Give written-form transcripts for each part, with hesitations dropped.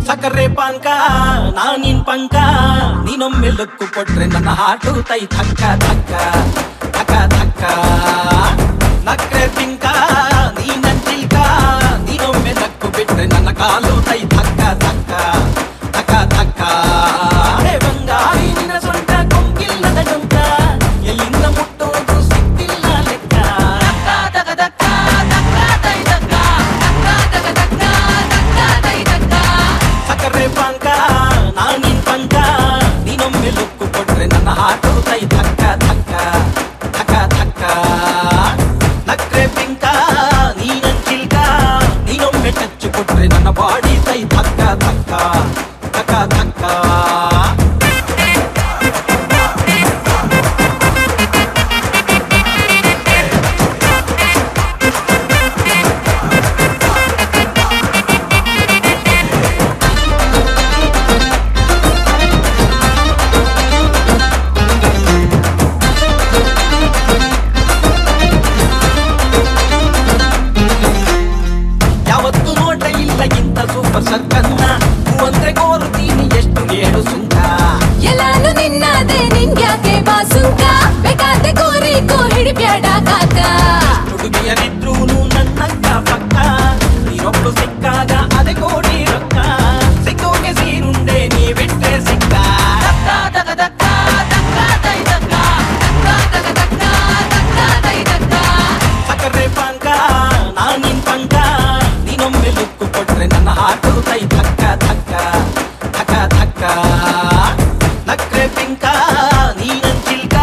ಸಕ್ಕರೆ ಪಾನ್ಕ ನಾನಿನ್ ಪಂಕ ನೀನೊಮ್ಮೆ ಲಕ್ಕು ಕೊಟ್ರೆ ನನ್ನ ಹಾಟು ತೈ ಥಕ್ಕ ಥಕ್ಕ ಥಕ್ಕ ಥಕ್ಕ ನಕ್ರೆ ಪಿಂಕ ನೀನನ್ ಚಿಲ್ಕ ನೀನೊಮ್ಮೆ ಲಕ್ಕು ಬಿಟ್ರೆ ನನ್ನ ಕಾಲು ತೈ ಥಕ್ಕ ಥಕ್ಕ ಥಕ್ಕ ಥಕ್ಕ ಬಂಗಾರಿ ನಿನ್ನ ಸೊಂಟ ಕೊಂಕಿಲ್ಲದ ಡೊಂಕ ಎಲ್ಲಿಂದ ಮುಟ್ಟೋದು ಸಿಕ್ತಿಲ್ಲ ಲೆಕ್ಕ ಥಕ್ಕ ಥಕ್ಕ ಥಕ್ಕ ತೈ ಥಕ್ಕ ಥಕ್ಕ ಥಕ್ಕ ತೈ ಥಕ್ಕ ಸಕ್ಕರೆ ಪಾನ್ಕ ನಾನಿನ್ ಪಂಕ ನೀನೊಮ್ಮೆ ಲುಕ್ಕು ಕೊಟ್ರೆ ನನ್ನ ಹಾಟು ತೈ ಥಕ್ಕ ಥಕ್ಕ ಥಕ್ಕ ಥಕ್ಕ ನಕ್ರೆ ಪಿಂಕ ನೀನನ್ ಚಿಲ್ಕ ನೀನೊಮ್ಮೆ ಟಚ್ ಕೊಟ್ರೆ ನನ್ನ ಬಾಡಿ ತೈ ಥಕ್ಕ ಥಕ್ಕ ಥಕ್ಕ ಥಕ್ಕ ಸೂಪರ್ ಸರ್ಕನ್ನ ಅಂದ್ರೆ ಕೋರುತ್ತೀನಿ ಎಷ್ಟು ಹೇಳು ಸುಂಕ ಎಲ್ಲಾನು ನಿನ್ನದೇ ನಿಂಗ್ಯಾಕೆ ಬಾಸುಂಕ ಬೇಕಾದೆ ಕೋರಿಕೋ ಹಿಡಿಬ್ಯಾಡ ಕಾಕ ಹುಡುಗಿಯರಿದ್ರೂನು ನನ್ನಕ್ಕ ಪಕ್ಕ ನೀರೊಬ್ಳು ಸಿಕ್ಕಾಗ ಅದೇ ಕೋಡಿ ರೊಕ್ಕ ಸಿಕ್ಕೋಗೆ ಸೀರುಂಡೆ ನೀ ಬಿಟ್ರೆ ಸಿಕ್ಕ ತಕ್ಕ ತಕ್ಕ ತಕ್ಕ ತೈ ತಕ್ಕ ತಕ್ಕ ತಕ್ಕ ತಕ್ಕ ತೈ ತಕ್ಕ ಸಕ್ಕರೆ ಪಾನ್ಕ ನಾನಿನ್ ಪಂಕ ನೀನೊಮ್ಮೆ ಲುಕ್ಕು ಕೊಟ್ರೆ ನನ್ನ ಹಾಟು ತೈ ಥಕ್ಕ ಥಕ್ಕ ಥಕ್ಕ ಥಕ್ಕ ನಕ್ರೆ ಪಿಂಕ ನೀನನ್ ಚಿಲ್ಕ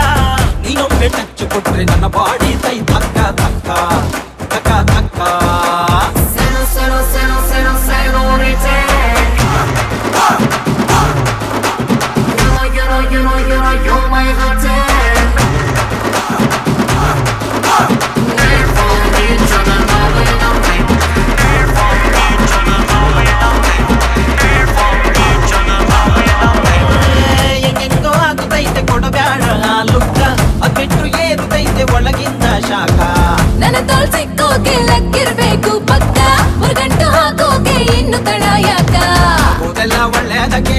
ನೀನೊಮ್ಮೆ ಟಚ್ ಕೊಟ್ರೆ ನನ್ನ ಬಾಡಿ ತೈ ಥಕ್ಕ ಥಕ್ಕ ಥಕ್ಕ ಥಕ್ಕ ಒಳಗಿಂದ ಶಾಖ ನನ್ನ ತೋಳ್ ಸಿಕ್ಕೋಕೆ ಲಕ್ಕಿರ್ಬೇಕು ಪಕ್ಕ ಮುರ್ಗಂಟು ಹಾಕೋಕೆ ಇನ್ನು ತಡ ಯಾಕ ಕೂದೆಲ್ಲ ಒಳ್ಳೆದಕ್ಕೆ